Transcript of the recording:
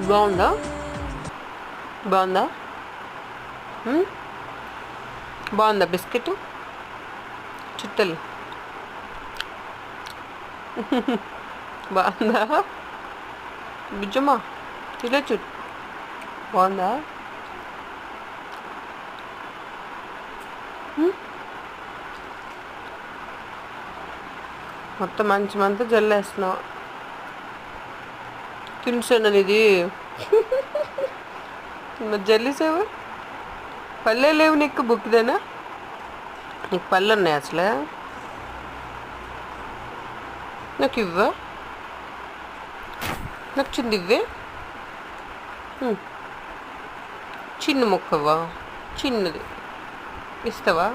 బాగుందా? బాగుందా? బాగుందా బిస్కెట్? చుట్టలు బాగుందా? బుజ్జమ్మా ఇలా చుట్ బాగుందా? మొత్తం మంచమంతా జల్లేస్తున్నావు. తినసాను ఇది మరి జల్లేసావు. పళ్ళే లేవు నీకు, బుక్కిదేనా? నీకు పళ్ళు ఉన్నాయి అసలు? నాకు ఇవ్వ, నాకు చిన్నది ఇవ్వే. చిన్న ముక్కవా? చిన్నది ఇస్తావా?